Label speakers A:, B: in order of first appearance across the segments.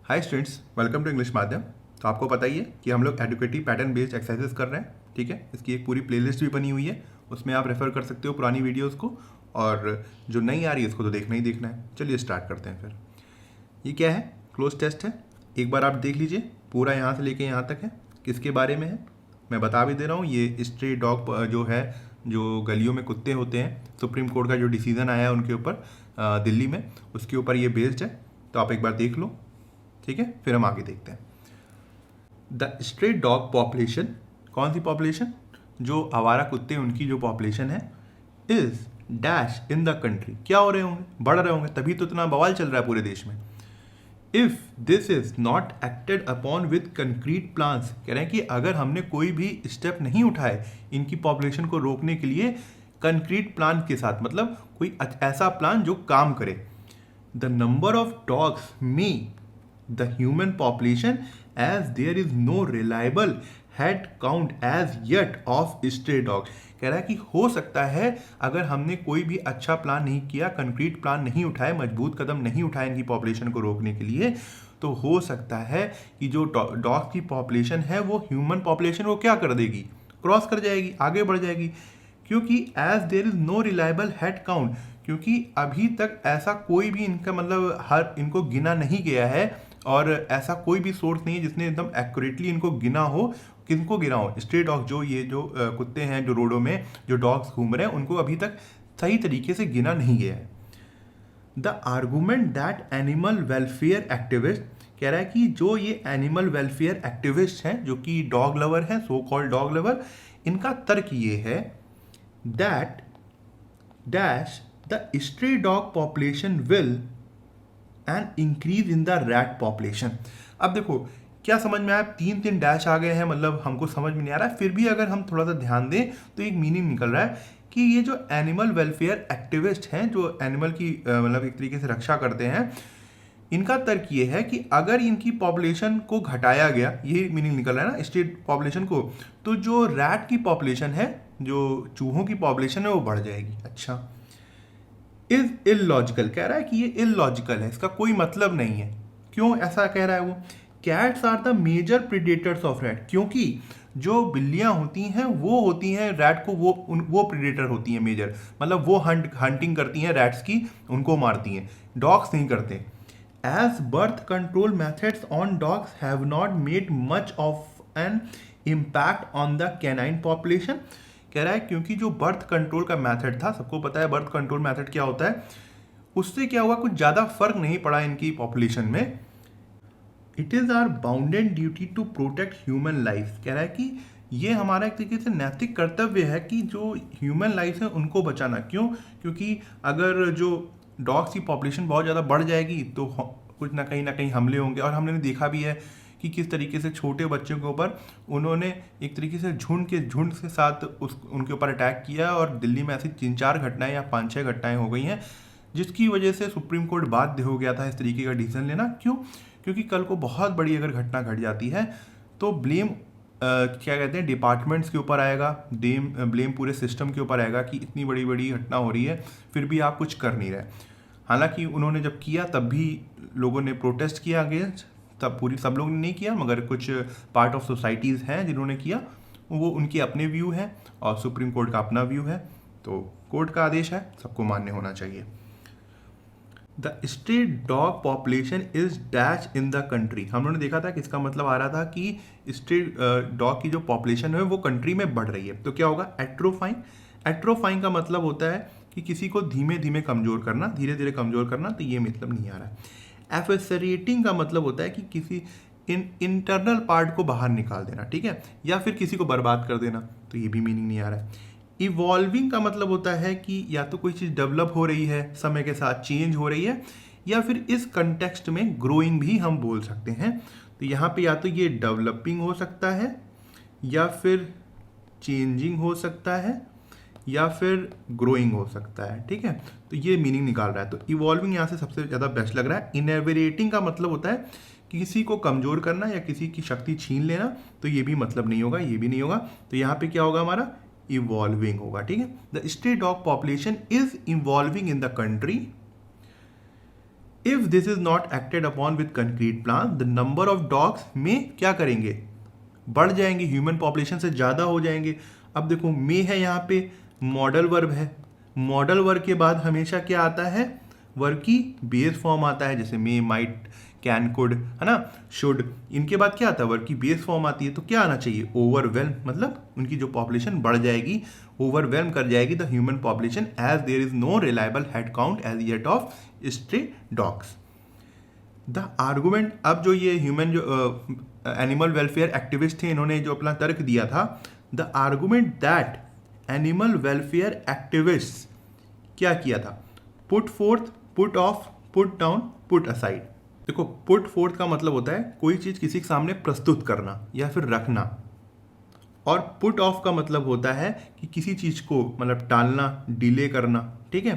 A: Hi students, welcome to English Madhyam. तो आपको पता ही है कि हम लोग एडुकेटिव पैटर्न बेस्ड एक्सरसाइजेस कर रहे हैं। ठीक है, इसकी एक पूरी प्लेलिस्ट भी बनी हुई है, उसमें आप रेफर कर सकते हो पुरानी वीडियोस को। और जो नई आ रही है इसको तो देखना ही देखना है। चलिए स्टार्ट करते हैं फिर। ये क्या है? क्लोज टेस्ट है। एक बार आप देख लीजिए, पूरा यहाँ से लेके यहाँ तक है। किसके बारे में है मैं बता भी दे रहा हूँ। ये स्ट्रे डॉग जो है, जो गलियों में कुत्ते होते हैं, सुप्रीम कोर्ट का जो डिसीजन आया है उनके ऊपर दिल्ली में, उसके ऊपर ये बेस्ड है। तो आप एक बार देख लो, ठीक है, फिर हम आगे देखते हैं। द स्ट्रे डॉग पॉपुलेशन, कौन सी पॉपुलेशन? जो आवारा कुत्ते, उनकी जो पॉपुलेशन है, is dash in the country. क्या हो रहे होंगे? बढ़ रहे होंगे, तभी तो इतना बवाल चल रहा है पूरे देश में। If this is not acted upon with concrete plans, कह रहे हैं कि अगर हमने कोई भी स्टेप नहीं उठाए इनकी पॉपुलेशन को रोकने के लिए कंक्रीट प्लान के साथ, मतलब कोई ऐसा प्लान जो काम करे, द नंबर ऑफ डॉग्स में the human population, as there is no reliable head count as yet of stray dog। कह रहा है कि हो सकता है अगर हमने कोई भी अच्छा प्लान नहीं किया, कंक्रीट प्लान नहीं उठाए, मजबूत कदम नहीं उठाए इनकी पॉपुलेशन को रोकने के लिए, तो हो सकता है कि जो डॉग की पॉपुलेशन है वो ह्यूमन पॉपुलेशन को क्या कर देगी, क्रॉस कर जाएगी, आगे बढ़ जाएगी। क्योंकि as there is no reliable head count, क्योंकि अभी तक ऐसा कोई भी इनका मतलब हर इनको गिना नहीं गया है, और ऐसा कोई भी सोर्स नहीं है जिसने एकदम एक्यूरेटली इनको गिना हो। किनको गिना हो? स्ट्रे डॉग, जो ये जो कुत्ते हैं जो रोडों में जो डॉग्स घूम रहे हैं, उनको अभी तक सही तरीके से गिना नहीं गया है। The argument that animal welfare activist, कह रहा है कि जो ये एनिमल वेलफेयर एक्टिविस्ट हैं, जो कि डॉग लवर हैं, सो कॉल्ड डॉग लवर, इनका तर्क ये है that dash the stray dog population will and increase in the rat population. अब देखो क्या समझ में आया? तीन तीन डैश आ गए हैं, मतलब हमको समझ में नहीं आ रहा है, फिर भी अगर हम थोड़ा सा ध्यान दें तो एक मीनिंग निकल रहा है कि ये जो एनिमल वेलफेयर एक्टिविस्ट हैं, जो एनिमल की मतलब एक तरीके से रक्षा करते हैं, इनका तर्क ये है कि अगर इनकी पॉपुलेशन को घटाया गया, ये मीनिंग निकल रहा है ना, स्टेट पॉपुलेशन को, तो जो रैट की पॉपुलेशन है, जो चूहों की पॉपुलेशन है, वो बढ़ जाएगी। अच्छा, इज इलॉजिकल, कह रहा है कि ये इलॉजिकल है, इसका कोई मतलब नहीं है। क्यों ऐसा कह रहा है वो? Cats are the major predators of rat, क्योंकि जो बिल्लियां होती हैं वो होती हैं रैट को, वो प्रीडेटर होती हैं मेजर, मतलब वो हंटिंग करती हैं रैट्स की, उनको मारती हैं, डॉग्स नहीं करते। As birth control methods on dogs have not made much of an impact on the canine population. कह रहा है क्योंकि जो बर्थ कंट्रोल का मेथड था, सबको पता है बर्थ कंट्रोल मेथड क्या होता है, उससे क्या हुआ, कुछ ज़्यादा फर्क नहीं पड़ा इनकी पॉपुलेशन में। It is our bounded duty to protect human life, कह रहा है कि ये हमारा एक तरीके से नैतिक कर्तव्य है कि जो ह्यूमन लाइफ है उनको बचाना। क्यों? क्योंकि अगर जो डॉग्स की पॉपुलेशन बहुत ज़्यादा बढ़ जाएगी तो कुछ ना कहीं हमले होंगे, और हमने देखा भी है कि किस तरीके से छोटे बच्चों के ऊपर उन्होंने एक तरीके से झुंड के साथ उनके ऊपर अटैक किया, और दिल्ली में ऐसी 3-4 घटनाएं या 5-6 घटनाएं हो गई हैं, जिसकी वजह से सुप्रीम कोर्ट बाध्य हो गया था इस तरीके का डिसीजन लेना। क्यों? क्योंकि कल को बहुत बड़ी अगर घटना घट जाती है तो ब्लेम क्या कहते हैं, डिपार्टमेंट्स के ऊपर आएगा, ब्लेम पूरे सिस्टम के ऊपर आएगा कि इतनी बड़ी बड़ी घटना हो रही है फिर भी आप कुछ कर नहीं रहे। हालांकि उन्होंने जब किया तब भी लोगों ने प्रोटेस्ट किया अगेंस्ट, तब सब लोग ने नहीं किया, मगर कुछ पार्ट ऑफ सोसाइटीज़ हैं जिन्होंने किया, वो उनके अपने व्यू हैं और सुप्रीम कोर्ट का अपना व्यू है, तो कोर्ट का आदेश है, सबको मान्य होना चाहिए। The stray dog population is dash in the country, हम लोगों ने देखा था कि इसका मतलब आ रहा था कि स्ट्रे डॉग की जो पॉपुलेशन है वो कंट्री में बढ़ रही है। तो क्या होगा? एट्रोफाइंग। एट्रोफाइंग का मतलब होता है कि किसी को धीमे धीमे कमज़ोर करना, धीरे धीरे कमज़ोर करना, तो ये मतलब नहीं आ रहा है। एफेसरेटिंग का मतलब होता है कि किसी इंटरनल पार्ट को बाहर निकाल देना, ठीक है, या फिर किसी को बर्बाद कर देना, तो ये भी मीनिंग नहीं आ रहा है। इवॉल्विंग का मतलब होता है कि या तो कोई चीज़ डेवलप हो रही है, समय के साथ चेंज हो रही है, या फिर इस कंटेक्स्ट में ग्रोइंग भी हम बोल सकते हैं। तो यहाँ पे या तो ये डेवलपिंग हो सकता है, या फिर चेंजिंग हो सकता है, या फिर ग्रोइंग हो सकता है, ठीक है, तो ये मीनिंग निकाल रहा है। तो इवॉल्विंग यहाँ से सबसे ज़्यादा बेस्ट लग रहा है। इनएविरेटिंग का मतलब होता है कि किसी को कमज़ोर करना या किसी की शक्ति छीन लेना, तो ये भी मतलब नहीं होगा, ये भी नहीं होगा। तो यहाँ पे क्या होगा हमारा? इवॉल्विंग होगा, ठीक है। The stray dog population is evolving in the country if this is not acted upon with concrete plan, the number of dogs में क्या करेंगे, बढ़ जाएंगे, ह्यूमन पॉपुलेशन से ज़्यादा हो जाएंगे। अब देखो मे है यहाँ पे मॉडल वर्ब है, मॉडल वर्ब के बाद हमेशा क्या आता है, वर्ब की बेस फॉर्म आता है, जैसे मे, माइट, कैन, कुड, है ना, शुड, इनके बाद क्या आता है, वर्ब की बेस फॉर्म आती है। तो क्या आना चाहिए, ओवरवेल्म, मतलब उनकी जो पॉपुलेशन बढ़ जाएगी, ओवरवेल्म कर जाएगी the human population as there is no reliable head count as yet of stray dogs. The argument, अब जो ये ह्यूमन जो एनिमल वेलफेयर एक्टिविस्ट थे, इन्होंने जो अपना तर्क दिया था, the argument that animal welfare activist क्या किया था, put fourth, put off, put down, put aside. देखो पुट फोर्थ का मतलब होता है कोई चीज़ किसी के सामने प्रस्तुत करना या फिर रखना, और पुट ऑफ का मतलब होता है कि किसी चीज़ को मतलब टालना, डिले करना, ठीक है।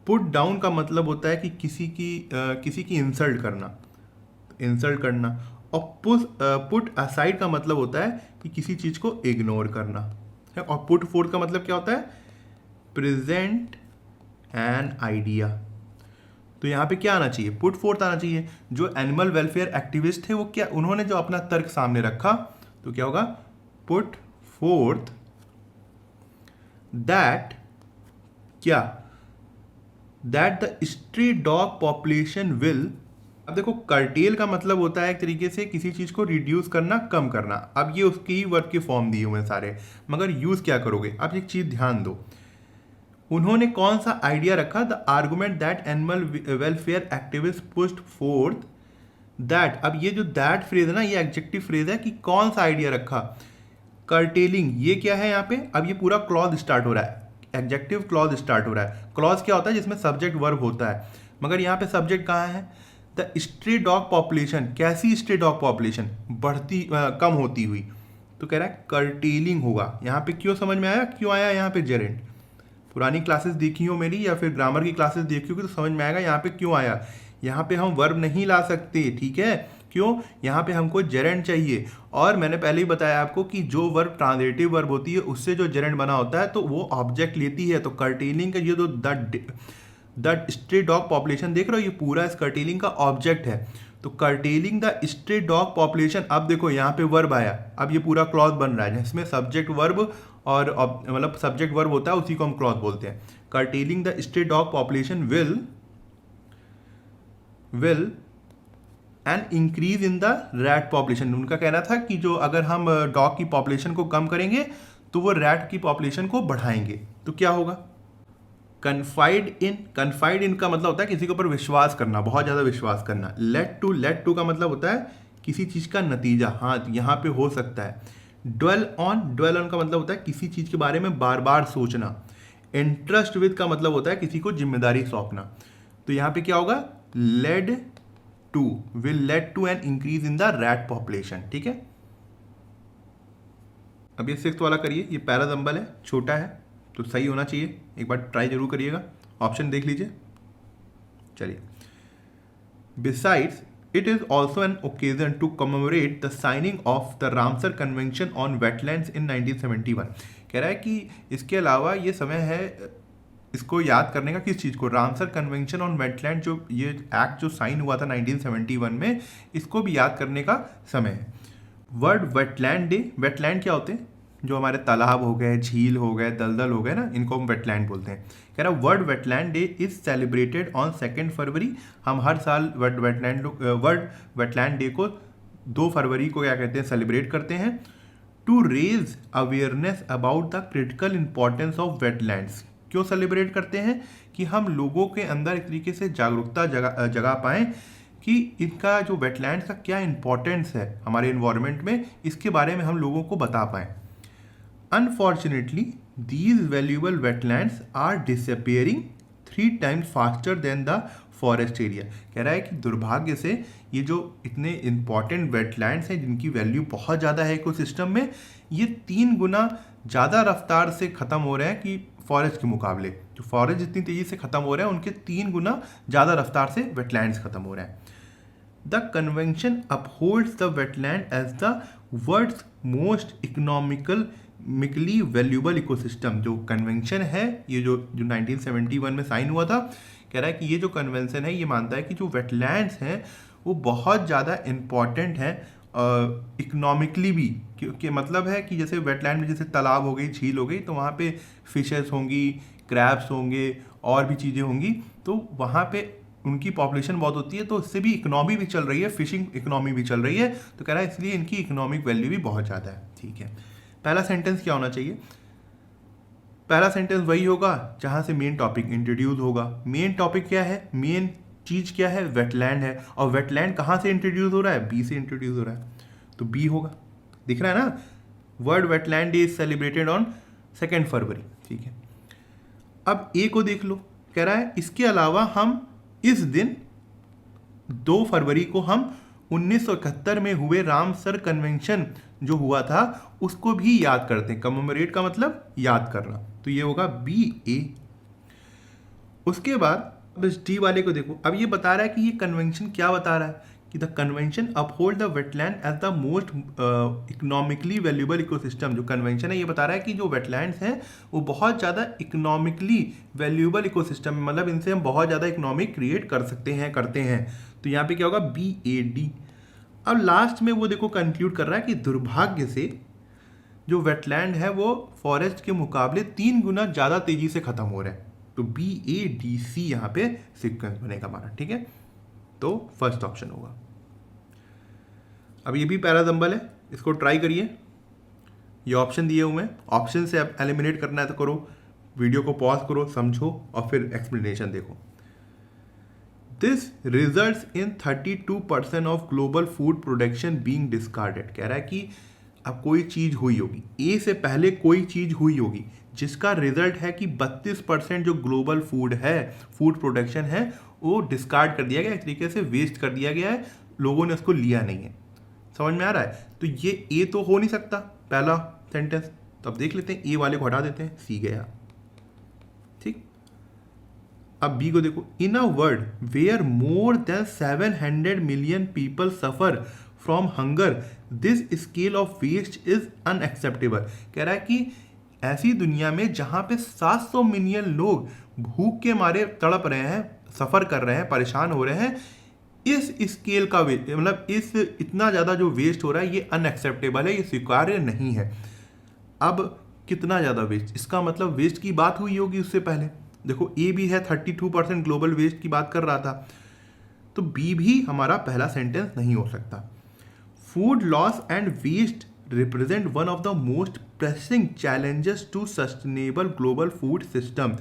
A: पुट डाउन का मतलब होता है कि किसी की इंसल्ट करना, इंसल्ट करना, और पुट असाइड का मतलब होता है कि किसी चीज़ को इग्नोर करना है। और पुट फोर्थ का मतलब क्या होता है, प्रेजेंट एन आइडिया। तो यहाँ पे क्या आना चाहिए, पुट फोर्थ आना चाहिए। जो एनिमल वेलफेयर एक्टिविस्ट थे वो क्या, उन्होंने जो अपना तर्क सामने रखा, तो क्या होगा, पुट फोर्थ दैट क्या, that the stray dog population will. अब देखो कर्टेल का मतलब होता है एक तरीके से किसी चीज़ को रिड्यूस करना, कम करना। अब ये उसकी ही वर्ब के फॉर्म दिए हुए हैं सारे, मगर यूज़ क्या करोगे। अब एक चीज़ ध्यान दो, उन्होंने कौन सा आइडिया रखा, the argument that animal welfare activist pushed fourth that. अब ये जो दैट फ्रेज है ना, ये एडजेक्टिव फ्रेज है कि कौन सा आइडिया रखा, कर्टेलिंग। ये क्या है यहाँ पे, अब ये पूरा क्लॉज स्टार्ट हो रहा है, एडजेक्टिव क्लॉज स्टार्ट हो रहा है। क्लॉज क्या होता है, जिसमें सब्जेक्ट वर्ब होता है, मगर यहाँ पे सब्जेक्ट कहाँ है, द स्ट्रे डॉग पॉपुलेशन। कैसी स्ट्रे डॉग पॉपुलेशन, बढ़ती कम होती हुई। तो कह रहा है कर्टेलिंग होगा। यहाँ पे क्यों समझ में आया, क्यों आया यहाँ पे जेरेंट, पुरानी क्लासेस देखी हो मेरी या फिर ग्रामर की क्लासेस देखी होगी तो समझ में आएगा यहाँ पे क्यों आया। यहाँ पे हम वर्ब नहीं ला सकते, ठीक है, क्यों, यहाँ पे हमको जेरेंट चाहिए। और मैंने पहले ही बताया आपको कि जो वर्ब ट्रांजिटिव वर्ब होती है उससे जो जेरेंट बना होता है तो वो ऑब्जेक्ट लेती है। तो कर्टेलिंग का ये जो द स्ट्रे डॉग पॉपुलेशन देख रहे हो, ये पूरा इस कर्टेलिंग का ऑब्जेक्ट है। तो curtailing the stray dog population, अब देखो यहाँ पे वर्ब आया, अब ये पूरा क्लॉज बन रहा है जिसमें सब्जेक्ट वर्ब और मतलब सब्जेक्ट वर्ब होता है, उसी को हम क्लॉज बोलते हैं। Curtailing the stray dog population will and increase in the rat population. उनका कहना था कि जो अगर हम डॉग की पॉपुलेशन को कम करेंगे तो वो रैट की पॉपुलेशन को बढ़ाएंगे। तो क्या होगा, कन्फाइड इन का मतलब होता है किसी के ऊपर विश्वास करना, बहुत ज़्यादा विश्वास करना। लेट टू का मतलब होता है किसी चीज़ का नतीजा, हाँ यहाँ पे हो सकता है। ड्वेल ऑन का मतलब होता है किसी चीज़ के बारे में बार बार सोचना। इंटरेस्ट विद का मतलब होता है किसी को जिम्मेदारी सौंपना। तो यहाँ पे क्या होगा, will lead to an increase in the rat population, ठीक है। अब ये 6th वाला करिए, ये पैराजम्बल है, छोटा है तो सही होना चाहिए, एक बार ट्राई जरूर करिएगा, ऑप्शन देख लीजिए। चलिए, besides it is also an occasion to commemorate the signing of the Ramsar convention on wetlands in 1971। कह रहा है कि इसके अलावा ये समय है इसको याद करने का, किस चीज़ को, रामसर कन्वेंशन ऑन वेटलैंड, जो ये एक्ट जो साइन हुआ था 1971 में, इसको भी याद करने का समय है। वर्ड वेटलैंड डे, वेटलैंड क्या होते हैं, जो हमारे तालाब हो गए, झील हो गए, दलदल हो गए ना, इनको हम वेटलैंड बोलते हैं। कह रहा है word wetland day is celebrated on 2 फरवरी। हम हर साल वर्ड वेटलैंड डे को 2 फरवरी को क्या कहते हैं, सेलिब्रेट करते हैं। To raise awareness about the critical importance of wetlands. क्यों सेलिब्रेट करते हैं, कि हम लोगों के अंदर एक तरीके से जागरूकता जगा पाएँ कि इनका जो वेटलैंड्स का क्या इंपॉर्टेंस है हमारे इन्वायरमेंट में, इसके बारे में हम लोगों को बता पाएँ। Unfortunately, these valuable wetlands are disappearing 3 times faster than the forest area। कह रहा है कि दुर्भाग्य से ये जो इतने इंपॉर्टेंट वेटलैंड्स हैं जिनकी वैल्यू बहुत ज़्यादा है इकोसिस्टम में, ये 3 गुना ज़्यादा रफ्तार से ख़त्म हो रहे हैं कि फॉरेस्ट के मुकाबले। जो फॉरेस्ट जितनी तेज़ी से ख़त्म हो रहे हैं उनके 3 गुना ज़्यादा रफ्तार से वेटलैंड्स ख़त्म हो रहे हैं। The convention upholds the wetland as the world's most economically valuable ecosystem. जो कन्वेंशन है ये जो 1971 में साइन हुआ था, कह रहा है कि ये जो कन्वेंशन है ये मानता है कि जो वेटलैंड्स हैं वो बहुत ज़्यादा इम्पॉर्टेंट हैं इकोनॉमिकली भी, क्योंकि मतलब है कि जैसे वेटलैंड में जैसे तालाब हो गई, झील हो गई, तो वहाँ पे फिशेस होंगी, क्रैब्स होंगे और भी चीज़ें होंगी, तो वहाँ पे उनकी पॉपुलेशन बहुत होती है, तो इससे भी इकोनॉमी भी चल रही है, फिशिंग इकोनॉमी भी चल रही है, तो कह रहा है इसलिए इनकी इकोनॉमिक वैल्यू भी बहुत ज़्यादा है। ठीक है, पहला सेंटेंस क्या होना चाहिए? पहला सेंटेंस वही होगा जहाँ से मेन टॉपिक इंट्रोड्यूस होगा। मेन टॉपिक क्या है, मेन चीज़ क्या है? वेटलैंड है, और वेटलैंड कहाँ से इंट्रोड्यूस हो रहा है? बी से इंट्रोड्यूस हो रहा है, तो बी होगा। दिख रहा है ना, world wetland day is celebrated on 2 फरवरी। ठीक है, अब ए को देख लो, कह रहा है इसके अलावा हम इस दिन 2 फरवरी को हम 1971 में हुए रामसर कन्वेंशन जो हुआ था उसको भी याद करते हैं। कमेमोरेट का मतलब याद करना, तो ये होगा बी ए। उसके बाद अब इस डी वाले को देखो, अब ये बता रहा है कि ये कन्वेंशन क्या बता रहा है कि the convention uphold the wetland as the most economically valuable ecosystem. जो कन्वेंशन है ये बता रहा है कि जो वेटलैंड्स हैं वो बहुत ज़्यादा इकोनॉमिकली वैल्यूएबल इकोसिस्टम है, मतलब इनसे हम बहुत ज़्यादा इकोनॉमिक क्रिएट कर सकते हैं, करते हैं। तो यहाँ पे क्या होगा? B A D. अब लास्ट में वो देखो कंक्लूड कर रहा है कि दुर्भाग्य से जो वेटलैंड है वो फॉरेस्ट के मुकाबले 3 गुना ज़्यादा तेजी से ख़त्म हो रहा है, तो बी ए डी सी यहाँ पे सीक्वेंस बनेगा हमारा। ठीक है, तो फर्स्ट ऑप्शन होगा। अब ये भी पैराजंबल है, इसको ट्राई करिए। ये ऑप्शन दिए हुए हैं, ऑप्शन से अब एलिमिनेट करना है तो करो, वीडियो को पॉज करो, समझो और फिर एक्सप्लेनेशन देखो। This results in 32% of global food production being discarded. कह रहा है कि अब कोई चीज़ हुई होगी, ए से पहले कोई चीज़ हुई होगी जिसका रिजल्ट है कि 32% जो ग्लोबल फूड है, फूड प्रोडक्शन है, वो डिस्कार्ड कर दिया गया, एक तरीके से वेस्ट कर दिया गया है, लोगों ने उसको लिया नहीं है। समझ में आ रहा है? तो ये ए तो हो नहीं सकता पहला सेंटेंस, तो अब देख लेते हैं, ए वाले को हटा देते हैं, सी गया। ठीक, अब बी को देखो, in a world where more than 700 million people suffer from hunger this scale of waste is unacceptable. कह रहा है कि ऐसी दुनिया में जहाँ पे 700 मिलियन लोग भूख के मारे तड़प रहे हैं, सफ़र कर रहे हैं, परेशान हो रहे हैं, इस स्केल का वेस्ट, मतलब इस इतना ज़्यादा जो वेस्ट हो रहा है ये अनएक्सेप्टेबल है, ये स्वीकार्य नहीं है। अब कितना ज़्यादा वेस्ट, इसका मतलब वेस्ट की बात हुई होगी उससे पहले। देखो ए भी है, 32% ग्लोबल वेस्ट की बात कर रहा था, तो बी भी हमारा पहला सेंटेंस नहीं हो सकता। Food loss and waste represent one of the most pressing challenges to sustainable global food system.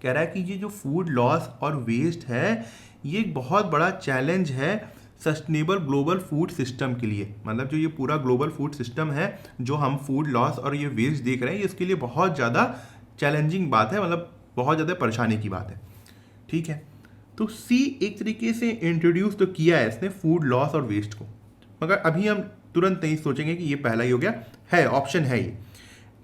A: कह रहा है कि ये जो फूड लॉस और वेस्ट है ये एक बहुत बड़ा चैलेंज है सस्टेनेबल ग्लोबल फूड सिस्टम के लिए। मतलब जो ये पूरा ग्लोबल फूड सिस्टम है, जो हम फूड लॉस और ये वेस्ट देख रहे हैं, इसके लिए बहुत ज़्यादा चैलेंजिंग बात है, मतलब बहुत ज़्यादा परेशानी की बात है। ठीक है, तो सी एक तरीके से इंट्रोड्यूस तो किया है इसने फूड लॉस और वेस्ट को, मगर अभी हम तुरंत नहीं सोचेंगे कि ये पहला ही हो गया, है ऑप्शन है ये।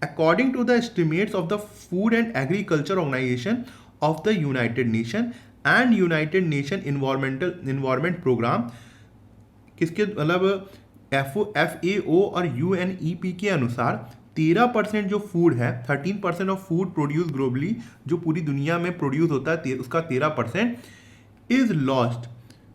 A: According to the estimates of the Food and Agriculture Organization of the United Nation and United Nation Environment Programme, किसके मतलब FAO और UNEP के अनुसार 13% जो फूड है, 13% ऑफ फूड प्रोड्यूस ग्लोबली, जो पूरी दुनिया में प्रोड्यूस होता है उसका 13% is lost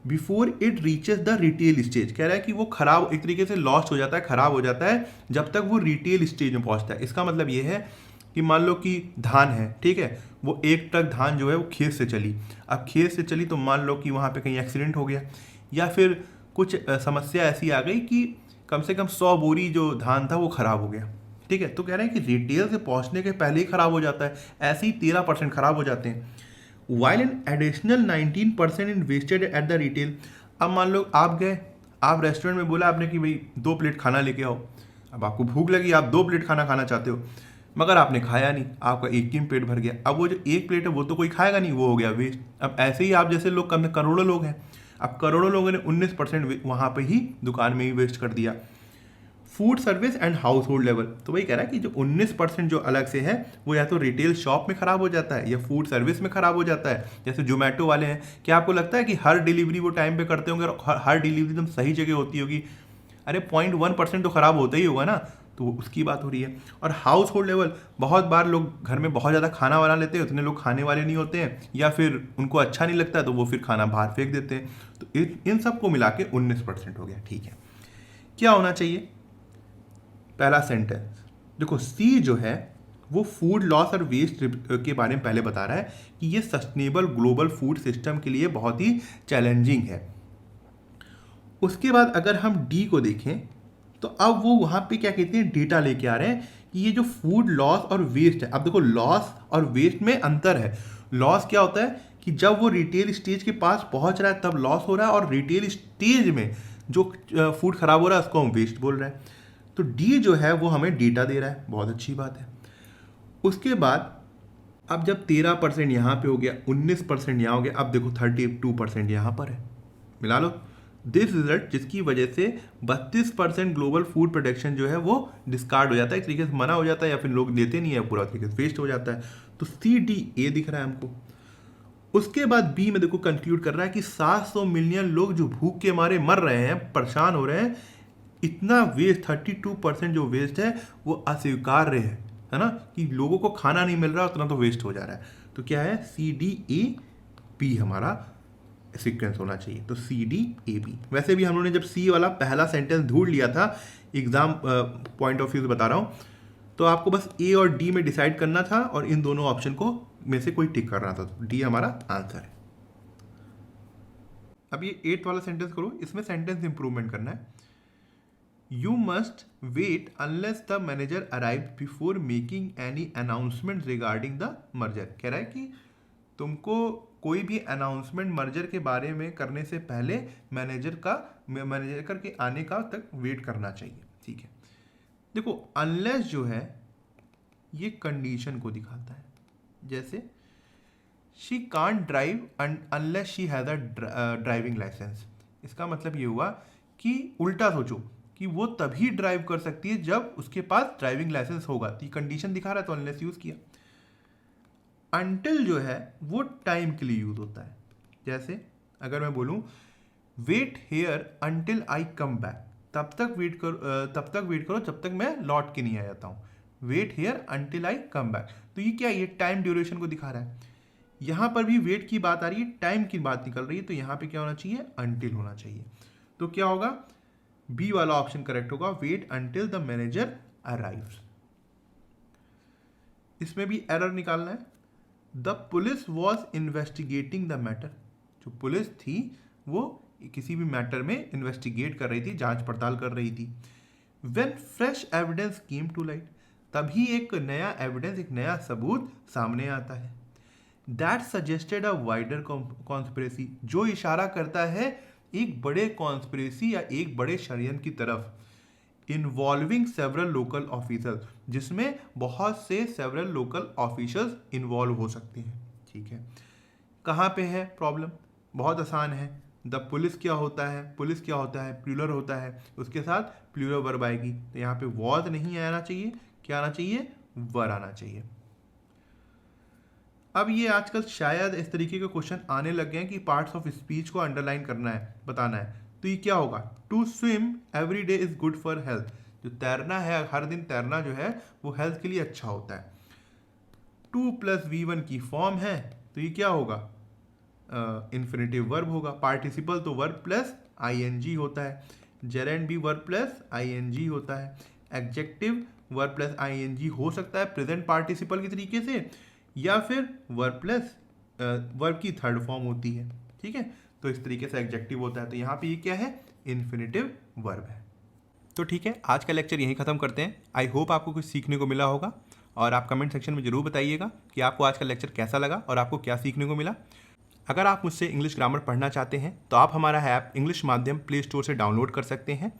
A: before it reaches the retail stage. कह रहा है कि वो खराब, एक तरीके से लॉस्ट हो जाता है, खराब हो जाता है जब तक वो रिटेल स्टेज में पहुंचता है। इसका मतलब ये है कि मान लो कि धान है, ठीक है, वो 1 ट्रक धान जो है वो खेत से चली, अब खेत से चली तो मान लो कि वहाँ पे कहीं एक्सीडेंट हो गया या फिर कुछ समस्या ऐसी आ गई कि कम से कम 100 बोरी जो धान था वो खराब हो गया। ठीक है, तो कह रहे हैं कि रिटेल से पहुँचने के पहले ही खराब हो जाता है, ऐसे ही 13% खराब हो जाते हैं। While an additional 19% invested at the retail. अब मान लो आप गए, आप रेस्टोरेंट में बोला आपने कि भाई 2 प्लेट खाना लेके आओ, अब आपको भूख लगी, आप 2 प्लेट खाना खाना चाहते हो, मगर आपने खाया नहीं, आपका एक ही पेट भर गया। अब वो जो 1 प्लेट है वो तो कोई खाएगा नहीं, वो हो गया वेस्ट। अब ऐसे ही आप जैसे लोग, कम करोड़ों लोग हैं, अब करोड़ों लोगों ने 19% वहाँ पे ही दुकान में ही वेस्ट कर दिया। Food service and house hold level, तो वही कह रहा है कि जो 19% जो अलग से है वो या तो रिटेल शॉप में खराब हो जाता है या फूड सर्विस में खराब हो जाता है। जैसे जोमेटो वाले हैं, क्या आपको लगता है कि हर डिलीवरी वो टाइम पे करते होंगे और हर डिलीवरी एकदम सही जगह होती होगी? अरे 0.1% तो खराब होता ही होगा ना। तो उसकी बात हो रही है। और हाउस होल्ड लेवल, बहुत बार लोग घर में बहुत ज़्यादा खाना बना लेते हैं, उतने लोग खाने वाले नहीं होते हैं, या फिर उनको अच्छा नहीं लगता है तो वो फिर खाना बाहर फेंक देते हैं। तो इन सबको मिला के 19% हो गया। ठीक है, क्या होना चाहिए? पहला सेंटेंस देखो, सी जो है वो फूड लॉस और वेस्ट के बारे में पहले बता रहा है कि ये सस्टेनेबल ग्लोबल फूड सिस्टम के लिए बहुत ही चैलेंजिंग है। उसके बाद अगर हम डी को देखें तो अब वो वहाँ पे क्या कहते हैं, डेटा लेके आ रहे हैं कि ये जो फूड लॉस और वेस्ट है, अब देखो लॉस और वेस्ट में अंतर है। लॉस क्या होता है कि जब वो रिटेल स्टेज के पास पहुँच रहा है तब लॉस हो रहा है, और रिटेल स्टेज में जो फूड खराब हो रहा है उसको हम वेस्ट बोल रहे हैं। तो डी जो है वो हमें डेटा दे रहा है, बहुत अच्छी बात है। उसके बाद अब जब 13% यहाँ पे हो गया, 19% यहाँ हो गया, अब देखो 32% यहाँ पर है, मिला लो दिस रिजल्ट, जिसकी वजह से 32% ग्लोबल फूड प्रोडक्शन जो है वो डिस्कार्ड हो जाता है, एक तरीके से मना हो जाता है, या फिर लोग लेते नहीं है, पूरा तरीके से वेस्ट हो जाता है। तो सी डी ए दिख रहा है हमको। उसके बाद बी में देखो कंक्लूड कर रहा है कि 700 मिलियन लोग जो भूख के मारे मर रहे हैं, परेशान हो रहे हैं, इतना वेस्ट 32% जो वेस्ट है वो अस्वीकार्य है ना, कि लोगों को खाना नहीं मिल रहा उतना तो वेस्ट हो जा रहा है। तो क्या है, सी डी ए बी हमारा सीक्वेंस होना चाहिए। तो सी डी ए बी। वैसे भी हम लोगों ने जब सी वाला पहला सेंटेंस ढूंढ लिया था, एग्जाम पॉइंट ऑफ व्यू से बता रहा हूँ, तो आपको बस ए और डी में डिसाइड करना था और इन दोनों ऑप्शन को में से कोई टिक करना था। तो डी हमारा आंसर है। अब ये 8th वाला सेंटेंस करो, इसमें सेंटेंस इंप्रूवमेंट करना है। You must wait unless the manager arrives before making any announcement regarding the merger। कह रहा है कि तुमको कोई भी अनाउंसमेंट मर्जर के बारे में करने से पहले मैनेजर के आने का तक वेट करना चाहिए। ठीक है, देखो अनलेस जो है ये कंडीशन को दिखाता है, जैसे she can't drive unless she has a driving licence. इसका मतलब ये हुआ कि उल्टा सोचो कि वो तभी ड्राइव कर सकती है जब उसके पास ड्राइविंग लाइसेंस होगा। तो कंडीशन दिखा रहा है तो अनलेस यूज किया। अनटिल जो है वो टाइम के लिए यूज होता है, जैसे अगर मैं बोलूं wait here until I come back, तब तक वेट करो जब तक मैं लौट के नहीं आ जाता हूं। Wait here until I come back, तो ये क्या है, ये टाइम ड्यूरेशन को दिखा रहा है। यहां पर भी वेट की बात आ रही है, टाइम की बात निकल रही है, तो यहां पे क्या होना चाहिए, अनटिल होना चाहिए। तो क्या होगा, बी वाला ऑप्शन करेक्ट होगा, wait until the manager arrives. इसमें भी एरर निकालना है। The police was investigating the matter, जो पुलिस थी वो किसी भी मैटर में इन्वेस्टिगेट कर रही थी, जांच पड़ताल कर रही थी। When fresh evidence came to light, तभी एक नया एविडेंस, एक नया सबूत सामने आता है। That suggested a wider conspiracy, जो इशारा करता है एक बड़े कॉन्स्पिरेसी या एक बड़े षड्यंत्र की तरफ। इन्वॉल्विंग सेवरल लोकल ऑफिसर्स, जिसमें बहुत से सेवरल लोकल ऑफिसर्स इन्वॉल्व हो सकते हैं। ठीक है, कहाँ पे है प्रॉब्लम, बहुत आसान है। द पुलिस क्या होता है, पुलिस क्या होता है, प्लूरल होता है, उसके साथ प्लूरल वर्ब आएगी, तो यहाँ पे वॉज नहीं आना चाहिए, क्या आना चाहिए, वर आना चाहिए। अब ये आजकल शायद इस तरीके के क्वेश्चन आने लग गए हैं कि पार्ट्स ऑफ स्पीच को अंडरलाइन करना है, बताना है। तो ये क्या होगा, to swim every day is good for health, जो तैरना है, हर दिन तैरना जो है वो हेल्थ के लिए अच्छा होता है। 2 + V1 की फॉर्म है, तो ये क्या होगा, इन्फिनेटिव वर्ब होगा। पार्टिसिपल तो वर्ब प्लस ing होता है, जेरेंड भी वर्ब प्लस ing होता है। एडजेक्टिव वर्ब प्लस ing हो सकता है प्रेजेंट पार्टिसिपल के तरीके से, या फिर वर्ब प्लस वर्ब की थर्ड फॉर्म होती है। ठीक है, तो इस तरीके से एडजेक्टिव होता है। तो यहाँ पे ये क्या है, इन्फिनेटिव वर्ब है। तो ठीक है, आज का लेक्चर यहीं ख़त्म करते हैं। आई होप आपको कुछ सीखने को मिला होगा, और आप कमेंट सेक्शन में ज़रूर बताइएगा कि आपको आज का लेक्चर कैसा लगा और आपको क्या सीखने को मिला। अगर आप मुझसे इंग्लिश ग्रामर पढ़ना चाहते हैं तो आप हमारा ऐप इंग्लिश माध्यम प्ले स्टोर से डाउनलोड कर सकते हैं।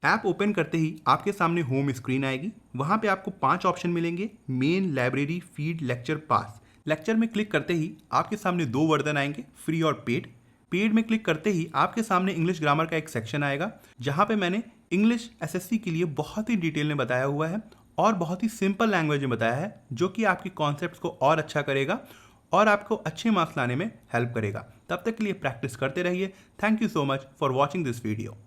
A: ऐप ओपन करते ही आपके सामने होम स्क्रीन आएगी, वहाँ पे आपको 5 ऑप्शन मिलेंगे, मेन, लाइब्रेरी, फीड, लेक्चर, पास। लेक्चर में क्लिक करते ही आपके सामने 2 वर्जन आएंगे, फ्री और पेड। पेड में क्लिक करते ही आपके सामने इंग्लिश ग्रामर का एक सेक्शन आएगा, जहाँ पे मैंने इंग्लिश एसएससी के लिए बहुत ही डिटेल में बताया हुआ है और बहुत ही सिंपल लैंग्वेज में बताया है, जो कि आपके कॉन्सेप्ट्स को और अच्छा करेगा और आपको अच्छे मार्क्स लाने में हेल्प करेगा। तब तक के लिए प्रैक्टिस करते रहिए। Thank you so much for watching this video.